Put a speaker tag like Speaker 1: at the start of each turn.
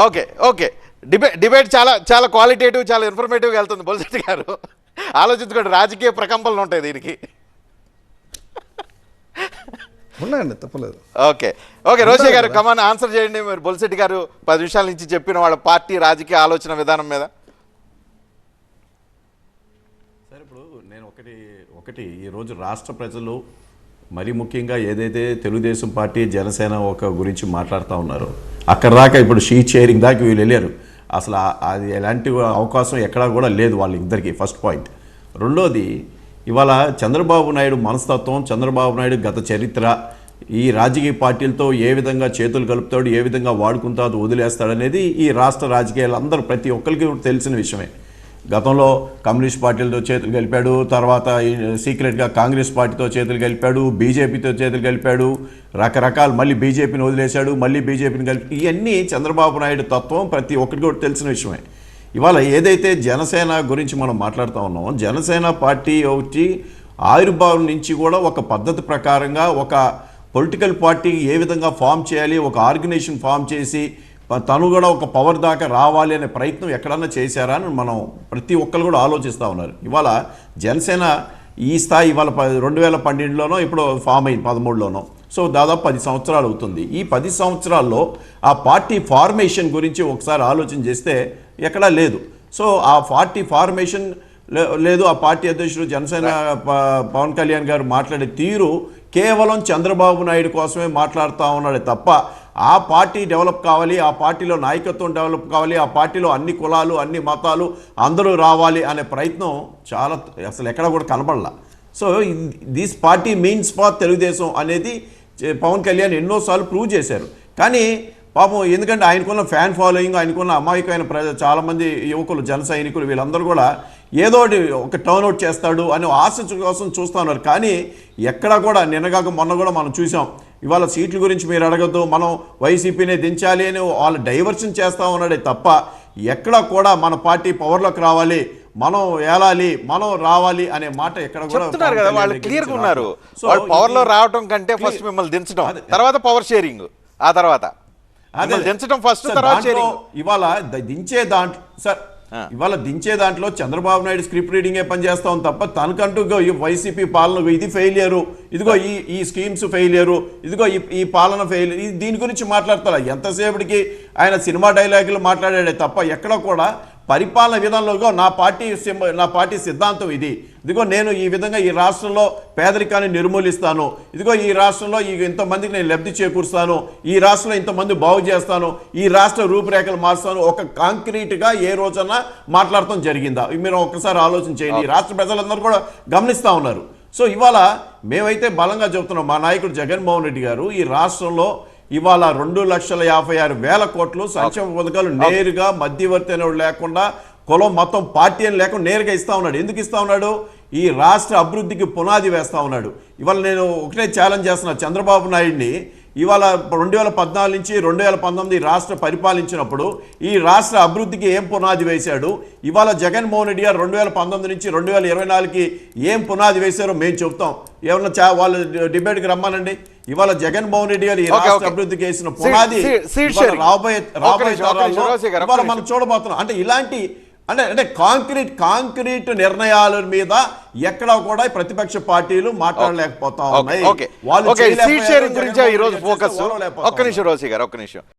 Speaker 1: Okay okay debate చాలా చాలా qualitative, చాలా ఇన్ఫర్మేటివ్గా వెళ్తుంది. బొలిశెట్టి గారు ఆలోచించుకోండి, రాజకీయ ప్రకంపనలు ఉంటాయి దీనికి.
Speaker 2: ఉన్నాయండి, తప్పలేదు.
Speaker 1: ఓకే ఓకే రోషే గారు కమాన్ ఆన్సర్ చేయండి. మీరు బొలిశెట్టి గారు 10 నిమిషాల నుంచి చెప్పిన వాళ్ళ పార్టీ రాజకీయ ఆలోచన విధానం మీద.
Speaker 3: సరే, ఇప్పుడు నేను ఒకటి ఈరోజు రాష్ట్ర ప్రజలు మరి ముఖ్యంగా ఏదైతే తెలుగుదేశం పార్టీ జనసేన గురించి మాట్లాడుతూ ఉన్నారో అక్కడ దాకా ఇప్పుడు షీట్ షేరింగ్ దాకా వీళ్ళు వెళ్ళారు. అసలు అది ఎలాంటి అవకాశం ఎక్కడా కూడా లేదు వాళ్ళిద్దరికీ. First point. రెండోది, ఇవాళ చంద్రబాబు నాయుడు మనస్తత్వం, చంద్రబాబు నాయుడు గత చరిత్ర, ఈ రాజకీయ పార్టీలతో ఏ విధంగా చేతులు కలుపుతాడు, ఏ విధంగా వాడుకుంటాడు, వదిలేస్తాడనేది ఈ రాష్ట్ర రాజకీయాలు అందరూ ప్రతి ఒక్కరికి తెలిసిన విషయమే. గతంలో కమ్యూనిస్ట్ పార్టీలతో చేతులు కలిపాడు, తర్వాత సీక్రెట్గా కాంగ్రెస్ పార్టీతో చేతులు కలిపాడు, బీజేపీతో చేతులు కలిపాడు, రకరకాలు మళ్ళీ బీజేపీని వదిలేశాడు, మళ్ళీ బీజేపీని కలిపి, ఇవన్నీ చంద్రబాబు నాయుడు తత్వం ప్రతి ఒక్కరికి కూడా తెలిసిన విషయమే. ఇవాళ ఏదైతే జనసేన గురించి మనం మాట్లాడుతూ ఉన్నామో, జనసేన పార్టీ ఒకటి ఆవిర్భావం నుంచి కూడా ఒక పద్ధతి ప్రకారంగా ఒక పొలిటికల్ పార్టీ ఏ విధంగా ఫామ్ చేయాలి, ఒక ఆర్గనైజేషన్ ఫామ్ చేసి తను కూడా ఒక పవర్ దాకా రావాలి అనే ప్రయత్నం ఎక్కడన్నా చేశారా అని మనం ప్రతి ఒక్కరు కూడా ఆలోచిస్తూ ఉన్నారు. ఇవాళ జనసేన ఈ స్థాయి ఇవాళ 2012లోనో ఇప్పుడు ఫామ్ అయింది, 13లోనో. సో దాదాపు 10 సంవత్సరాలు అవుతుంది. ఈ 10 సంవత్సరాల్లో ఆ పార్టీ ఫార్మేషన్ గురించి ఒకసారి ఆలోచన చేస్తే ఎక్కడా లేదు. సో ఆ పార్టీ ఫార్మేషన్ లేదు. ఆ పార్టీ అధ్యక్షుడు జనసేన పవన్ కళ్యాణ్ గారు మాట్లాడే తీరు కేవలం చంద్రబాబు నాయుడు కోసమే మాట్లాడుతూ ఉన్నాడే తప్ప ఆ పార్టీ డెవలప్ కావాలి, ఆ పార్టీలో నాయకత్వం డెవలప్ కావాలి, ఆ పార్టీలో అన్ని కులాలు, అన్ని మతాలు అందరూ రావాలి అనే ప్రయత్నం చాలా అసలు ఎక్కడ కూడా కనబడలా. So this party means for Telugu Desam అనేది పవన్ కళ్యాణ్ ఎన్నోసార్లు ప్రూవ్ చేశారు. కానీ పాపం ఎందుకంటే ఆయనకున్న ఫ్యాన్ ఫాలోయింగ్, ఆయనకున్న అమాయకమైన చాలామంది యువకులు, జన సైనికులు వీళ్ళందరూ కూడా ఏదో ఒక టర్న్అవుట్ చేస్తాడు అనే ఆశ కోసం చూస్తూ ఉన్నారు. కానీ ఎక్కడా కూడా నిన్నగాక మొన్న కూడా మనం చూసాం. ఇవాళ సీట్ల గురించి మీరు అడగద్దు, మనం వైసీపీనే దించాలి అని వాళ్ళు డైవర్షన్ చేస్తూ ఉన్నాడే తప్ప ఎక్కడా కూడా మన పార్టీ పవర్లోకి రావాలి, మనం ఏలాలి, మనం రావాలి అనే మాట ఎక్కడ కూడా
Speaker 1: చెప్తున్నారు కదా. వాళ్ళు క్లియర్గా ఉన్నారు. పవర్ లో రావడం కంటే ఫస్ట్ మిమ్మల్ని దించడం, తర్వాత పవర్ షేరింగ్, ఆ తర్వాత దించడం ఫస్ట్, తర్వాత షేరింగ్.
Speaker 3: ఇవాళ దించే దాంట్లో సార్, ఇవాళ దించే దాంట్లో చంద్రబాబు నాయుడు స్క్రిప్ట్ రీడింగే పనిచేస్తా ఉంది తప్ప తనకంటూ వైసీపీ పాలన ఇది ఫెయిలియరు, ఇదిగో ఈ స్కీమ్స్ ఫెయిలియరు, ఇదిగో ఈ పాలన ఫెయిలియర్, దీని గురించి మాట్లాడతారా? ఎంతసేపటికి ఆయన సినిమా డైలాగులు మాట్లాడాడే తప్ప ఎక్కడ కూడా పరిపాలన విధానంలో నా పార్టీ సిద్ధాంతం ఇది, ఇదిగో నేను ఈ విధంగా ఈ రాష్ట్రంలో పేదరికాన్ని నిర్మూలిస్తాను, ఇదిగో ఈ రాష్ట్రంలో ఇంతమందికి నేను లబ్ధి చేకూరుస్తాను, ఈ రాష్ట్రంలో ఇంతమంది బాగు చేస్తాను, ఈ రాష్ట్ర రూపురేఖలు మారుస్తాను, ఒక కాంక్రీట్గా ఏ రోజన్నా మాట్లాడటం జరిగిందా? మీరు ఒక్కసారి ఆలోచన చేయండి. ఈ రాష్ట్ర ప్రజలందరూ కూడా గమనిస్తూ ఉన్నారు. సో ఇవాళ మేమైతే బలంగా చెబుతున్నాం, మా నాయకుడు జగన్మోహన్ రెడ్డి గారు ఈ రాష్ట్రంలో ఇవాళ 2,56,000 కోట్లు సంక్షేమ పథకాలు నేరుగా మధ్యవర్తి అనేవాడు లేకుండా, కులం మొత్తం పార్టీ అని లేకుండా నేరుగా ఇస్తా ఉన్నాడు. ఎందుకు ఇస్తా ఉన్నాడు? ఈ రాష్ట్ర అభివృద్ధికి పునాది వేస్తూ ఉన్నాడు. ఇవాళ నేను ఒకటే ఛాలెంజ్ చేస్తున్నా చంద్రబాబు నాయుడిని. ఇవాళ 2014 నుంచి 2019 రాష్ట్ర పరిపాలించినప్పుడు ఈ రాష్ట్ర అభివృద్ధికి ఏం పునాది వేశాడు? ఇవాళ జగన్మోహన్ రెడ్డి గారు 2019 నుంచి 2024కి ఏం పునాది వేశారో మేము చెప్తాం. ఏమన్నా వాళ్ళు డిబేట్కి రమ్మానండి. ఇవాళ జగన్మోహన్ రెడ్డి గారు ఈ రాష్ట్ర అభివృద్ధికి వేసిన పునాది రాబోయే తరాల్లో మనం చూడబోతున్నాం. అంటే ఇలాంటి అంటే కాంక్రీట్ నిర్ణయాల మీద ఎక్కడా కూడా ప్రతిపక్ష పార్టీలు మాట్లాడలేకపోతా ఉన్నాయి.
Speaker 1: ఒక్క నిమిషం రోసి గారు, ఒక్క నిమిషం.